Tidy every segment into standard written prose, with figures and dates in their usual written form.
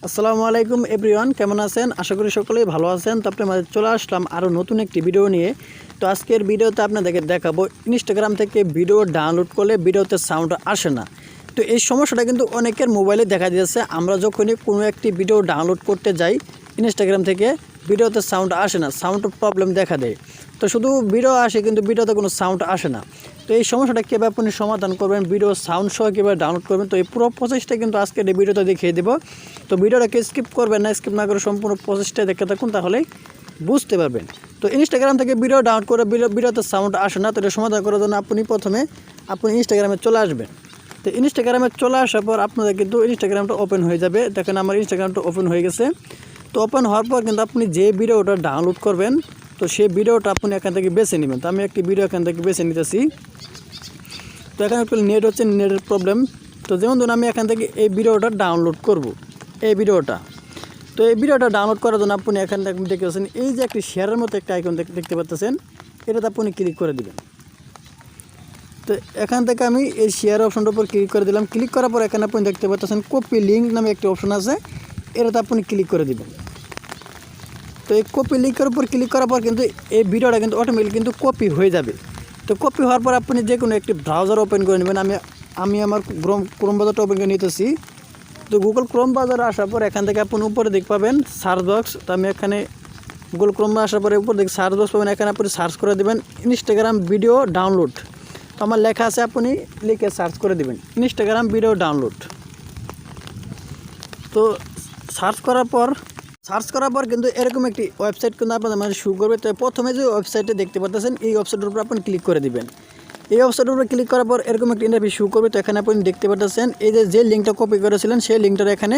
আসসালামু আলাইকুম এভরিওয়ান, কেমন আছেন? আশা করি সকলেই ভালো আছেন। তো আপনার মাঝে চলে আসলাম আরও নতুন একটি ভিডিও নিয়ে। তো আজকের ভিডিওতে আপনাদেরকে দেখাবো ইনস্টাগ্রাম থেকে ভিডিও ডাউনলোড করলে ভিডিওতে সাউন্ড আসে না। তো এই সমস্যাটা কিন্তু অনেকের মোবাইলে দেখা দিয়েছে। আমরা যখনই কোনো একটি ভিডিও ডাউনলোড করতে যাই ইনস্টাগ্রাম থেকে, ভিডিওতে সাউন্ড আসে না, সাউন্ড প্রবলেম দেখা দেয়। তো শুধু ভিডিও আসে কিন্তু ভিডিওতে কোনো সাউন্ড আসে না। তো এই সমস্যাটা কীভাবে আপনি সমাধান করবেন, ভিডিও সাউন্ড সহ কীভাবে ডাউনলোড করবেন, তো এই পুরো প্রসেসটা কিন্তু আজকের এই ভিডিওতে দেখিয়ে দেবো। তো ভিডিওটাকে স্কিপ করবেন না, স্কিপ না করে সম্পূর্ণ প্রসেসটা দেখতে থাকুন, তাহলেই বুঝতে পারবেন। তো ইনস্টাগ্রাম থেকে ভিডিও ডাউনলোড করে ভিডিওতে সাউন্ড আসে না, তো এটা সমাধান করার জন্য প্রথমে আপনি ইনস্টাগ্রামে চলে আসবেন। তো ইনস্টাগ্রামে চলে আসার পর আপনাদের কিন্তু ইনস্টাগ্রামটা ওপেন হয়ে যাবে। দেখেন আমার ইনস্টাগ্রামটা ওপেন হয়ে গেছে। তো ওপেন হওয়ার পর কিন্তু আপনি যে ভিডিওটা ডাউনলোড করবেন, তো সেই ভিডিওটা আপনি এখান থেকে বেছে নেবেন। তো আমি একটি ভিডিও এখান থেকে বেছে নিতেছি। তো এখানে একটু নেট হচ্ছে, নেটের প্রবলেম। তো যেমন ধরুন আমি এখান থেকে এই ভিডিওটা ডাউনলোড করব, এই ভিডিওটা। তো এই ভিডিওটা ডাউনলোড করার জন্য আপনি এখান থেকে দেখতে পাচ্ছেন এই যে একটি শেয়ারের মতো একটা আইকন দেখতে পাচ্ছেন, এটাতে আপনি ক্লিক করে দেবেন। তো এখান থেকে আমি এই শেয়ার অপশনটার উপর ক্লিক করে দিলাম। ক্লিক করার পর এখানে আপনি দেখতে পাচ্ছেন কপি লিঙ্ক নামে একটি অপশন আছে, এটাতে আপনি ক্লিক করে দেবেন। তো এই কপি লিঙ্কের উপর ক্লিক করার পর কিন্তু এই ভিডিওটা কিন্তু অটোমেটিক কিন্তু কপি হয়ে যাবে। তো কপি হওয়ার পর আপনি যে কোনো একটি ব্রাউজার ওপেন করে নেবেন। আমি আমার ক্রোম ব্রাউজারটা ওপেন করে নিতেছি। তো গুগল ক্রোম ব্রাউজারে আসার পর এখান থেকে আপনি উপরে দেখতে পাবেন সার্চ বক্স। তো আমি এখানে গুগল ক্রোমে আসার পরে উপরে দেখি সার্চ বক্স পাবেন, এখানে আপনি সার্চ করে দেবেন ইনস্টাগ্রাম ভিডিও ডাউনলোড। তো আমার লেখা আছে, আপনি লিখে সার্চ করে দেবেন ইনস্টাগ্রাম ভিডিও ডাউনলোড। তো সার্চ করার পর কিন্তু এরকম একটি ওয়েবসাইট কিন্তু আপনাদের মানে শুরু করবে। তো প্রথমে যে ওয়েবসাইটে দেখতে পাচ্ছেন এই ওয়েবসাইটের উপর আপনি ক্লিক করে দিবেন। এই ওয়েবসাইটের উপর ক্লিক করার পর এরকম একটি ইন্টারভিউ শুরু করবে। তো এখানে আপনি দেখতে পাচ্ছেন এই যে লিঙ্কটা কপি করেছিলেন সেই লিঙ্কটা এখানে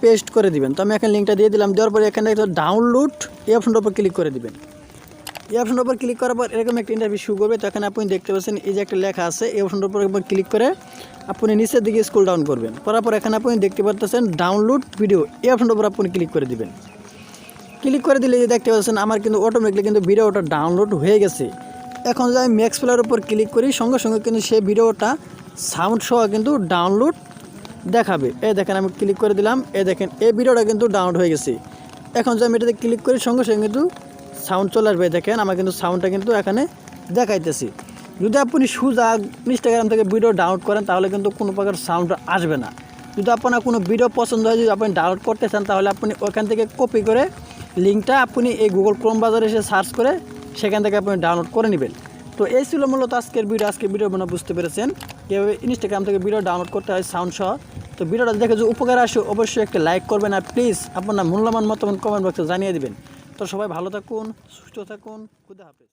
পেস্ট করে দিবেন। তো আমি এখানে লিঙ্কটা দিয়ে দিলাম। দেওয়ার পরে এখানে ডাউনলোড এই অপশনটার উপর ক্লিক করে দিবেন। এই অপশনটার উপর ক্লিক করার পর এরকম একটা ইন্টারভিউ শুরু করবে। তো এখানে আপনি দেখতে পাচ্ছেন এই যে একটা লেখা আছে, এই অপশনটার উপর ক্লিক করে আপনি নিচের দিকে স্ক্রল ডাউন করবেন। করার পর এখানে আপনি দেখতে পাচ্ছেন ডাউনলোড ভিডিও, এই অপশনটার উপর আপনি ক্লিক করে দিবেন। ক্লিক করে দিলে যে দেখতে পাচ্ছেন আমার কিন্তু অটোমেটিকলি কিন্তু ভিডিওটা ডাউনলোড হয়ে গেছে। এখন যদি আমি ম্যাক্স প্লেয়ার উপর ক্লিক করি, সঙ্গে সঙ্গে কিন্তু সেই ভিডিওটা সাউন্ড সহ কিন্তু ডাউনলোড দেখাবে। এই দেখেন আমি ক্লিক করে দিলাম, এই দেখেন এই ভিডিওটা কিন্তু ডাউনলোড হয়ে গেছে। এখন যদি আমি এটাতে ক্লিক করি সঙ্গে সঙ্গে কিন্তু সাউন্ড চলে আসবে। দেখেন আমার কিন্তু সাউন্ডটা কিন্তু এখানে দেখাইতেছি। যদি আপনি সোজা ইনস্টাগ্রাম থেকে ভিডিও ডাউনলোড করেন তাহলে কিন্তু কোনো প্রকার সাউন্ড আসবে না। যদি আপনার কোনো ভিডিও পছন্দ হয়, যদি আপনি ডাউনলোড করতে চান, তাহলে আপনি ওখান থেকে কপি করে লিঙ্কটা আপনি এই গুগল ক্রোম ব্রাউজারে এসে সার্চ করে সেখান থেকে আপনি ডাউনলোড করে নেবেন। তো এই ছিল মূলত আজকের ভিডিও মনে বুঝতে পেরেছেন কীভাবে ইনস্টাগ্রাম থেকে ভিডিও ডাউনলোড করতে হয় সাউন্ড সহ। তো ভিডিওটা দেখে যদি উপকার আসে অবশ্যই একটা লাইক করবেন, আর প্লিজ আপনার মূল্যবান মতামত কমেন্ট বক্সে জানিয়ে দেবেন। তো সবাই ভালো থাকুন, সুস্থ থাকুন, খুদা হাফেজ।